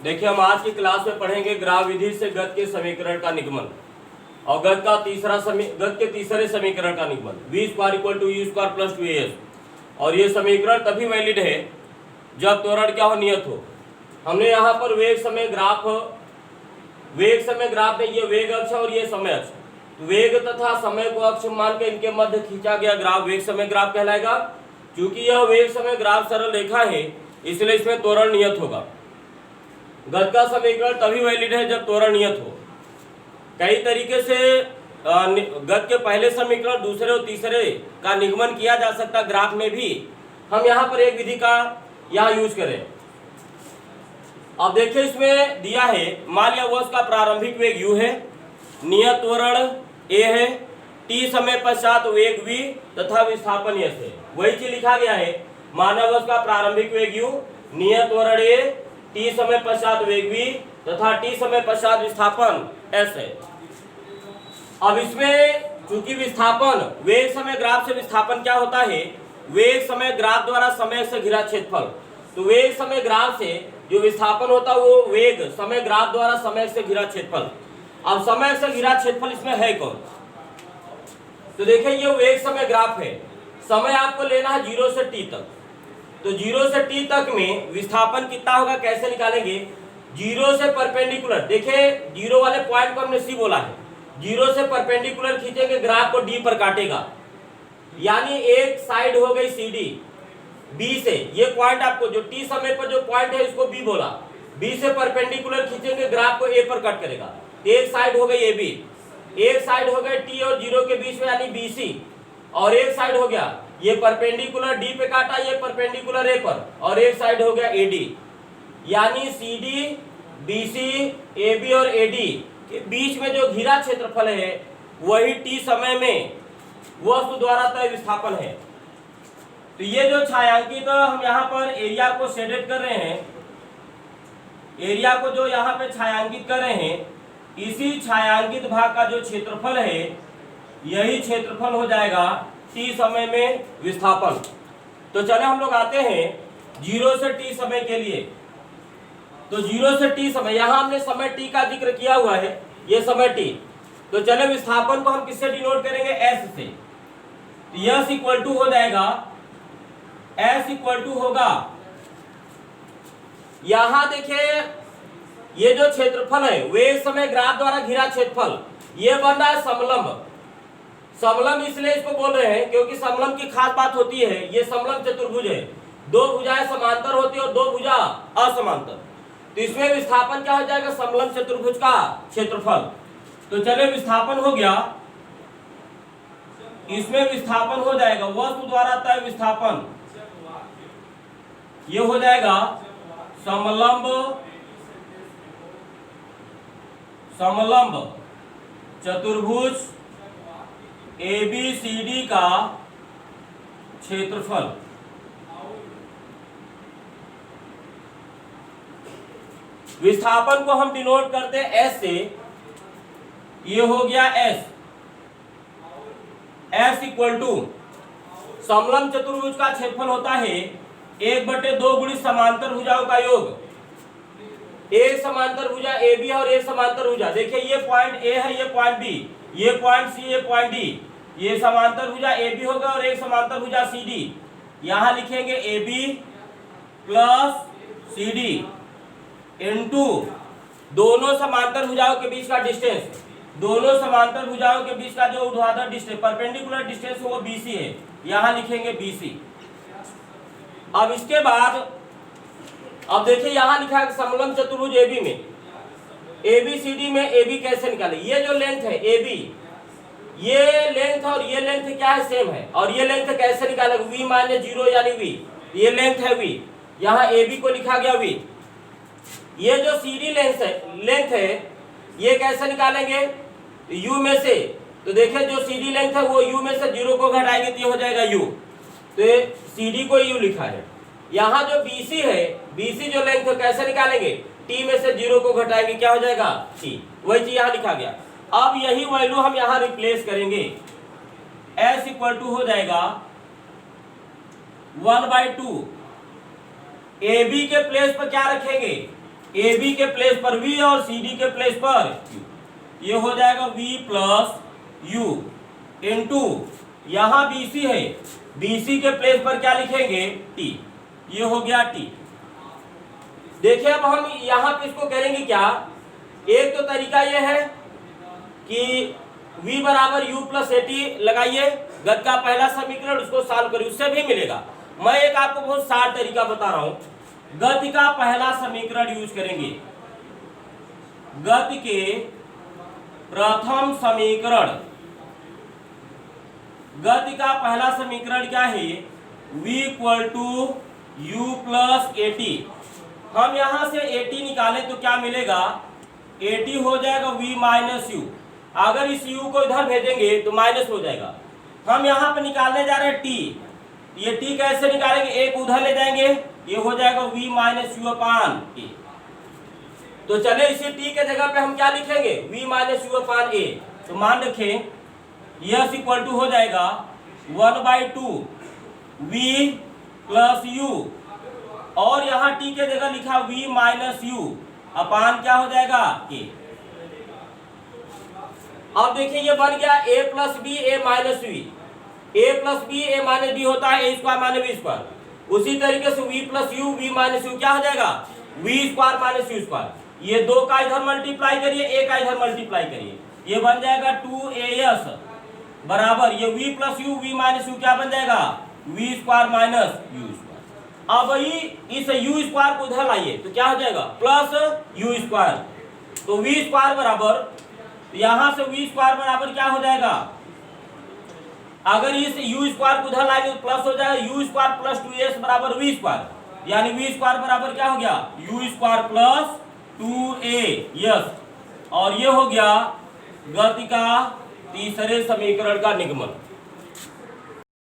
देखिए हम आज की क्लास में पढ़ेंगे ग्राफ विधि से गत के समीकरण का निगमन और गत के तीसरे समीकरण का निगमन v square equal to u square plus 2as। और ये समीकरण तभी वैलिड है जब त्वरण क्या हो, नियत हो। हमने यहाँ पर वेग समय ग्राफ में ये वेग अक्ष और ये समय अक्ष, वेग तथा समय को अक्ष मान के इनके मध्य खींचा गया ग्राफ वेग समय ग्राफ कहलाएगा। क्योंकि यह वेग समय ग्राफ सरल रेखा है इसलिए इसमें त्वरण नियत होगा। गत का समीकरण तभी वैलिड है जब त्वरण नियत हो। कई तरीके से गत के पहले समीकरण, दूसरे और तीसरे का निगमन किया जा सकता ग्राफ में भी। हम यहाँ पर एक विधि का यहाँ यूज करें। अब देखिए इसमें दिया है, मान लिया वस्तु का प्रारंभिक वेग u है, नियत त्वरण a है, t समय पश्चात वेग v तथा विस्थापन s है। वही चीज लिखा गया है, माना वस्तु का प्रारंभिक वेग u, नियत त्वरण a, t समय पश्चात वेग v तथा t समय पश्चात विस्थापन s है। अब इसमें चूंकि विस्थापन वेग समय ग्राफ से विस्थापन क्या होता है, वेग समय ग्राफ द्वारा समय से घिरा क्षेत्रफल। तो वेग समय ग्राफ से जो विस्थापन होता है वो वेग समय ग्राफ द्वारा समय से घिरा क्षेत्रफल। अब समय से घिरा क्षेत्रफल इसमें है कौन, तो देखिए ये वेग समय ग्राफ है। समय आपको लेना है 0 से t तक, तो 0 से t तक में विस्थापन कितना होगा, कैसे निकालेंगे, 0 से परपेंडिकुलर। देखिए 0 वाले पॉइंट को हमने c बोला है, 0 से परपेंडिकुलर खींचेंगे ग्राफ को d पर काटेगा, यानी एक साइड हो गई CD B से। ये पॉइंट आपको जो t समय पर जो पॉइंट है इसको B बोला, B से परपेंडिकुलर खींचेंगे ग्राफ को A पर कट करेगा। एक साइड हो गई AB, एक साइड हो गई T और 0 के बीच में यानी BC, और एक साइड हो गया ये परपेंडिकुलर D पे काटा, ये परपेंडिकुलर A पर, और एक साइड हो गया AD, यानी CD BC AB और AD के बीच में जो घिरा क्षेत्रफल है वही t समय में वस्तु द्वारा तय विस्थापन है। तो ये जो छायांकित हम यहाँ पर एरिया को शेडेड कर रहे हैं, एरिया को जो यहाँ पे छायांकित कर रहे हैं, इसी छायांकित भाग का जो क्षेत्रफल है यही क्षेत्रफल हो जाएगा t समय में विस्थापन। तो चले हम लोग आते हैं 0 से t समय के लिए। तो 0 से t समय, यहाँ हमने समय t का जिक्र किया हुआ है, ये समय t। तो चले विस्थापन को हम किससे डिनोट करेंगे, s से। तो s इक्वल टू हो जाएगा, s इक्वल टू होगा, यहां देखिए ये जो क्षेत्रफल है वेग समय ग्राफ द्वारा घिरा क्षेत्रफल, ये बन रहा है समलंब। समलंब इसलिए इसको बोल रहे हैं क्योंकि समलंब की खास बात होती है, ये समलंब चतुर्भुज है, दो भुजाएं समांतर होती है और दो भुजा असमांतर। तो इसमें विस्थापन क्या हो जाएगा, समलंब चतुर्भुज का क्षेत्रफल। तो चलिए विस्थापन हो गया, इसमें विस्थापन हो जाएगा वस्तु द्वारा तय विस्थापन, ये हो जाएगा समलंब चतुर्भुज ABCD का क्षेत्रफल। विस्थापन को हम डिनोट करते हैं S से, ये हो गया S इक्वल टू समलंब चतुर्भुज का क्षेत्रफल होता है 1/2 गुणित समांतर भुजाओं का योग। एक समांतर भुजा AB और एक समांतर भुजा, देखिए ये पॉइंट A है, ये पॉइंट B, ये पॉइंट C, ये पॉइंट D, ये समांतर भुजा AB होगा और एक समांतर भुजा CD। यहां लिखेंगे AB प्लस CD इनटू दोनों समांतर भुजाओं के बीच का डिस्टेंस, दोनों समांतर भुजाओं के बीच का जो ऊर्ध्वाधर डिस्टेंस, परपेंडिकुलर डिस्टेंस वो BC है, यहां लिखेंगे BC। अब इसके बाद अब देखिए यहां लिखा है समलंब चतुर्भुज AB में, ABCD में AB कैसे निकाले, ये जो लेंथ है AB, ये लेंथ और ये लेंथ क्या है, सेम है, और ये लेंथ कैसे निकालेंगे, V माइनस 0 यानी V, ये लेंथ है V, यहाँ AB को लिखा गया V। ये जो CD लेंथ है ये कैसे निकालेंगे, U में से। तो देखिए जो CD लेंथ है वो U में से 0 को घटाएंगे तो ये हो जाएगा U, तो CD को U लिखा है। यहाँ जो BC है, BC जो लेंथ है कैसे निकालेंगे, T में से 0 को घटाएंगे क्या हो जाएगा T, वही चीज यहाँ लिखा गया। अब यही वैल्यू हम यहाँ रिप्लेस करेंगे, S इक्वल टू हो जाएगा 1/2 AB के प्लेस पर क्या रखेंगे, ए बी के प्लेस पर v और सी डी के प्लेस पर u, ये हो जाएगा v प्लस यू इंटू यहाँ बी सी है, बी सी के प्लेस पर क्या लिखेंगे t, ये हो गया t। देखिए अब हम यहाँ पे इसको करेंगे क्या, एक तो तरीका ये है कि v बराबर u प्लस ए टी लगाइए, गत का पहला समीकरण उसको सॉल्व करिए, उससे भी मिलेगा। मैं एक आपको बहुत सार तरीका बता रहा हूं, गति का पहला समीकरण यूज करेंगे। गति के प्रथम समीकरण, गति का पहला समीकरण क्या है, v equal to u plus a t. हम यहां से ए टी निकाले तो क्या मिलेगा, ए टी हो जाएगा v माइनस यू, अगर इस u को इधर भेजेंगे तो माइनस हो जाएगा। हम यहाँ पे निकालने जा रहे हैं t, ये t कैसे निकालेंगे, एक उधर ले जाएंगे, ये हो जाएगा v माइनस यू अपान ए। तो चले इसी t के जगह पे हम क्या लिखेंगे, v माइनस यू अपान ए। तो मान रखें यस इक्वल टू हो जाएगा 1/2 v प्लस यू, और यहाँ t के जगह लिखा v माइनस यू अपान क्या हो जाएगा a। अब देखिए ये बन गया a plus b a minus v, a plus b a minus b होता है a square minus b square. उसी तरीके से v plus u v minus u क्या हो जाएगा, v square minus u square. ये दो का इधर मल्टीप्लाई करिए, एक का इधर मल्टीप्लाई करिए, ये बन जाएगा 2as बराबर ये v plus u v minus u क्या बन जाएगा, v square minus u square. अब इस यू स्क्वायर को उधर लाइए तो क्या हो जाएगा, प्लस यू स्क्वायर। तो वी स्क्वायर बराबर, यहां से वी स्क्वायर बराबर क्या हो जाएगा, अगर इस यू स्क्वायर को उधर लाएंगे तो प्लस हो जाएगा, यू स्क्वायर प्लस 2s बराबर वी स्क्वायर, यानी वी स्क्वायर बराबर क्या हो गया, you square plus 2a। Yes, और ये हो गया गति का तीसरे समीकरण का निगमन।